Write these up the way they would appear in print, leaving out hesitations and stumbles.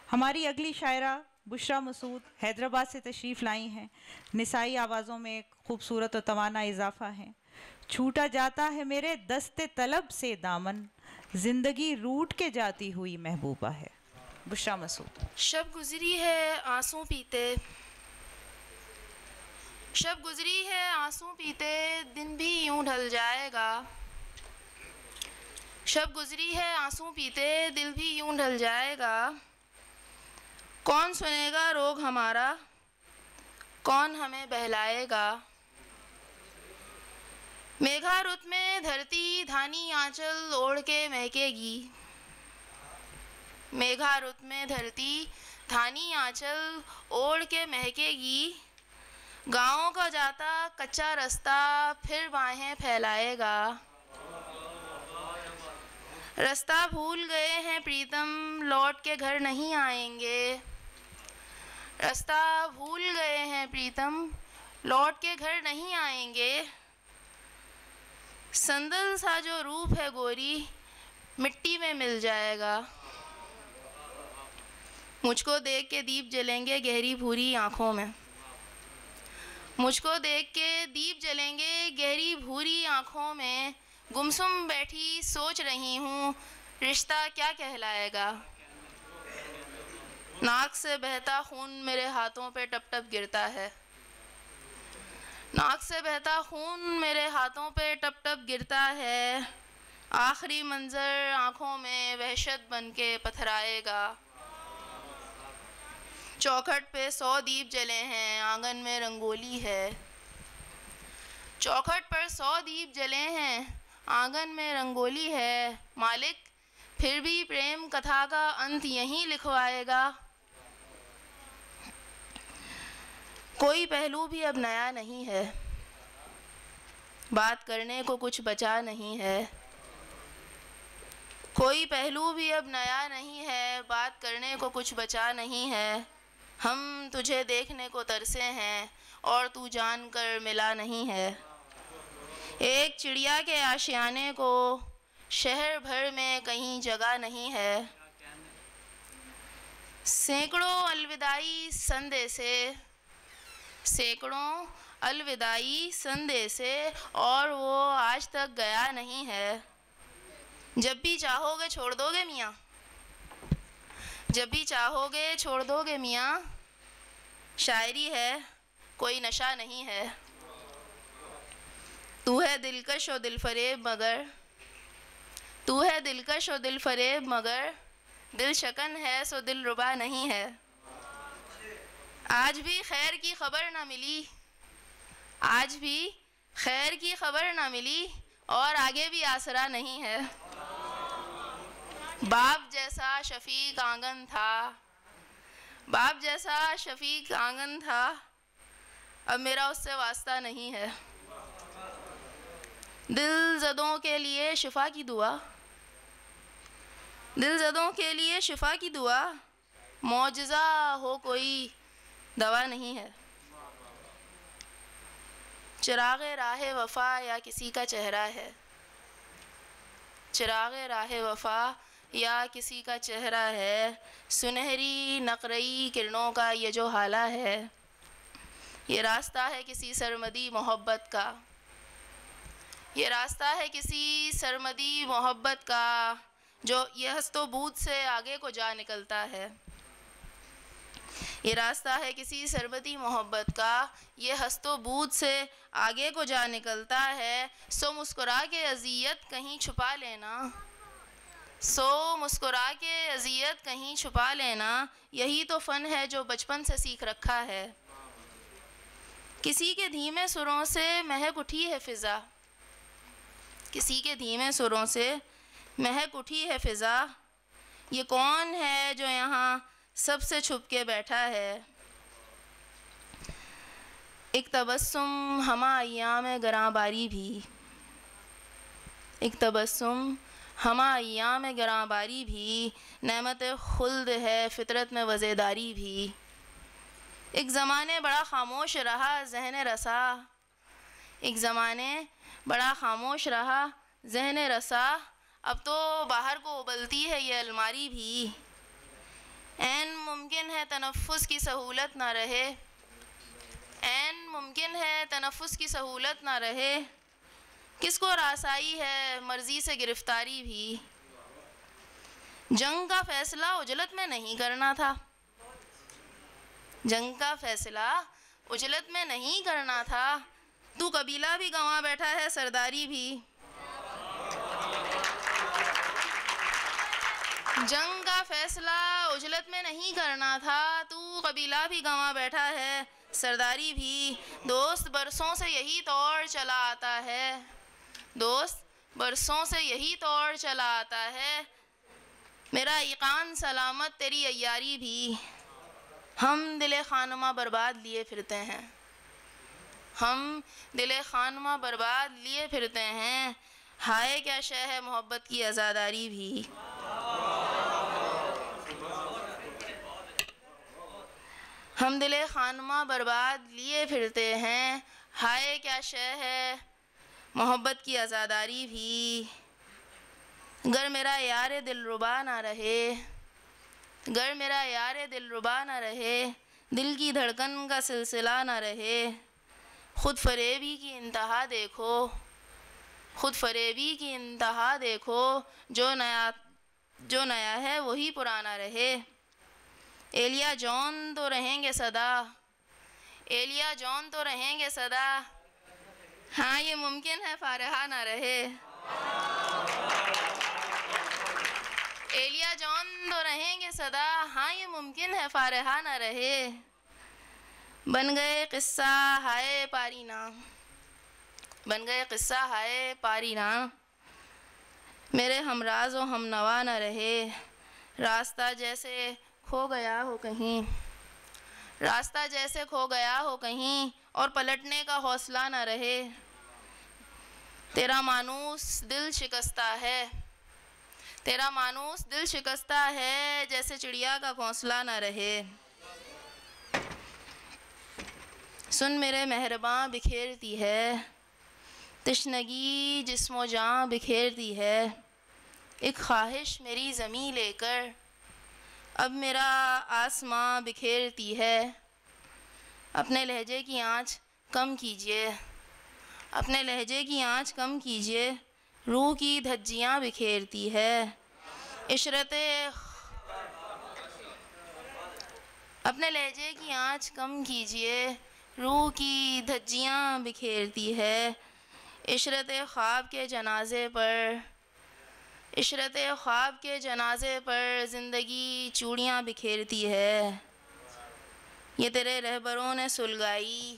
हमारी अगली शायरा बुशरा मसूद हैदराबाद से तशरीफ़ लाई हैं। निसाई आवाज़ों में एक खूबसूरत और तवाना इजाफा है। छूटा जाता है मेरे दस्ते तलब से दामन, जिंदगी रूठ के जाती हुई महबूबा है। बुशरा मसूद। शब गुजरी है आंसू पीते, शब गुजरी है आंसू पीते, दिन भी यूं ढल जाएगा। शब गुजरी है आंसू पीते, दिल भी यूं ढल जाएगा। कौन सुनेगा रोग हमारा, कौन हमें बहलाएगा। मेघा रुत में धरती धानी आंचल ओढ़ के महकेगी। मेघा रुत में धरती धानी आंचल ओढ़ के महकेगी। गाँव का जाता कच्चा रास्ता फिर बाहें फैलाएगा। रास्ता भूल गए हैं प्रीतम लौट के घर नहीं आएंगे। रास्ता भूल गए हैं प्रीतम लौट के घर नहीं आएंगे। संदल सा जो रूप है गोरी मिट्टी में मिल जाएगा। मुझको देख के दीप जलेंगे गहरी भूरी आँखों में। मुझको देख के दीप जलेंगे गहरी भूरी आँखों में। गुमसुम बैठी सोच रही हूँ रिश्ता क्या कहलाएगा। नाक से बहता खून मेरे हाथों पे टप टप गिरता है। नाक से बहता खून मेरे हाथों पे टप टप गिरता है। आखिरी मंजर आँखों में वहशत बन के पथराएगा। चौखट पे 100 दीप जले हैं, आंगन में रंगोली है। चौखट पर 100 दीप जले हैं, आंगन में रंगोली है। मालिक फिर भी प्रेम कथा का अंत यहीं लिखवाएगा। कोई पहलू भी अब नया नहीं है, बात करने को कुछ बचा नहीं है। कोई पहलू भी अब नया नहीं है, बात करने को कुछ बचा नहीं है। हम तुझे देखने को तरसे हैं और तू जानकर मिला नहीं है। एक चिड़िया के आशियाने को शहर भर में कहीं जगह नहीं है। सैकड़ों अलविदाई संदेशे, सैकड़ों अलविदाई संदेशे और वो आज तक गया नहीं है। जब भी चाहोगे छोड़ दोगे मियाँ, जब भी चाहोगे छोड़ दोगे मियाँ। शायरी है कोई नशा नहीं है। तू है दिलकश और दिलफरेब मगर, तू है दिलकश और दिलफरेब मगर, दिल शकन है सो दिल रुबा नहीं है। आज भी खैर की खबर ना मिली, आज भी खैर की खबर ना मिली और आगे भी आसरा नहीं है। बाप जैसा शफीक आंगन था, बाप जैसा शफीक आंगन था, अब मेरा उससे वास्ता नहीं है। दिल ज़दों के लिए शिफा की दुआ, दिल ज़दों के लिए शिफा की दुआ, मौजज़ा हो कोई दवा नहीं है। चिराग़े राह वफ़ा या किसी का चेहरा है, चिराग़े राह वफ़ा या किसी का चेहरा है। सुनहरी नक़रई किरणों का ये जो हाला है, ये रास्ता है किसी सरमदी मोहब्बत का, ये रास्ता है किसी सरमदी मोहब्बत का, जो ये हस्तो बूद से आगे को जा निकलता है। ये रास्ता है किसी सरमदी मोहब्बत का, ये हस्तो बूद से आगे को जा निकलता है। सो मुस्कुरा के अज़ियत कहीं छुपा लेना, सो मुस्कुरा के अज़ियत कहीं छुपा लेना, यही तो फ़न है जो बचपन से सीख रखा है। किसी के धीमे सुरों से महक उठी है फ़िज़ा, किसी के धीमे सुरों से महक उठी है फ़िज़ा। ये कौन है जो यहाँ सबसे छुप के बैठा है। एक तबस्सुम हमा अय्याम गरांबारी भी, एक तबस्सुम हमा अय्याम गरांबारी भी, नेमत खुल्द है फितरत में वज़ेदारी भी। एक ज़माने बड़ा खामोश रहा ज़हन रसा, एक ज़माने बड़ा खामोश रहा ज़हन रसा, अब तो बाहर को उबलती है ये अलमारी भी। ऐन मुमकिन है तनफ़ुस की सहूलत ना रहे, ऐन मुमकिन है तनफ़ुस की सहूलत ना रहे, किसको रासाई है मर्ज़ी से गिरफ़्तारी भी। जंग का फ़ैसला उजलत में नहीं करना था, जंग का फ़ैसला उजलत में नहीं करना था, तू कबीला भी गंवा बैठा है सरदारी भी। जंग का फ़ैसला उजलत में नहीं करना था, तू कबीला भी गंवा बैठा है सरदारी भी। दोस्त बरसों से यही दौर चला आता है, दोस्त बरसों से यही दौर चला आता है, मेरा ईकान सलामत तेरी अय्यारी भी। हम दिले खानमा बर्बाद लिए फिरते हैं, हम दिले खानमा बर्बाद लिए फिरते हैं, हाय क्या शय है मोहब्बत की आज़ादारी भी। हम दिले खानमा बर्बाद लिए फिरते हैं, हाय क्या शय है मोहब्बत की आज़ादारी भी। गर मेरा यार दिलरुबा ना रहे, गर मेरा यार दिलरुबा ना रहे, दिल की धड़कन का सिलसिला ना रहे, खुद फरेबी की इंतहा देखो, खुद फरेबी की इंतहा देखो, जो नया है वही पुराना रहे। एलिया जॉन तो रहेंगे सदा, एलिया जॉन तो रहेंगे सदा, हाँ ये मुमकिन है फारहा ना रहे। एलिया जॉन तो रहेंगे सदा, हाँ ये मुमकिन है फारहा ना रहे। बन गए किस्सा हाय पारीना, बन गए किस्सा हाय पारीना, मेरे हमराज व हम नवा न रहे। रास्ता जैसे खो गया हो कहीं, रास्ता जैसे खो गया हो कहीं, और पलटने का हौसला न रहे। तेरा मानूस दिल शिकस्ता है, तेरा मानूस दिल शिकस्ता है, जैसे चिड़िया का घोंसला न रहे। सुन मेरे मेहरबां बिखेरती है, तिश्नगी जिस्मो जान बिखेरती है, एक ख्वाहिश मेरी ज़मीं लेकर अब मेरा आसमां बिखेरती है। अपने लहजे की आँच कम कीजिए, अपने लहजे की आँच कम कीजिए, रूह की धज्जियाँ बिखेरती है। इशरते अपने लहजे की आँच कम कीजिए, रूह की धज्जियाँ बिखेरती है। इशरत ख्वाब के जनाजे पर, इशरत ख्वाब के जनाजे पर ज़िंदगी चूड़ियाँ बिखेरती है। ये तेरे रहबरों ने सुलगाई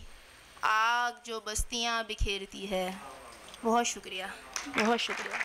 आग जो बस्तियाँ बिखेरती है। बहुत शुक्रिया, बहुत शुक्रिया।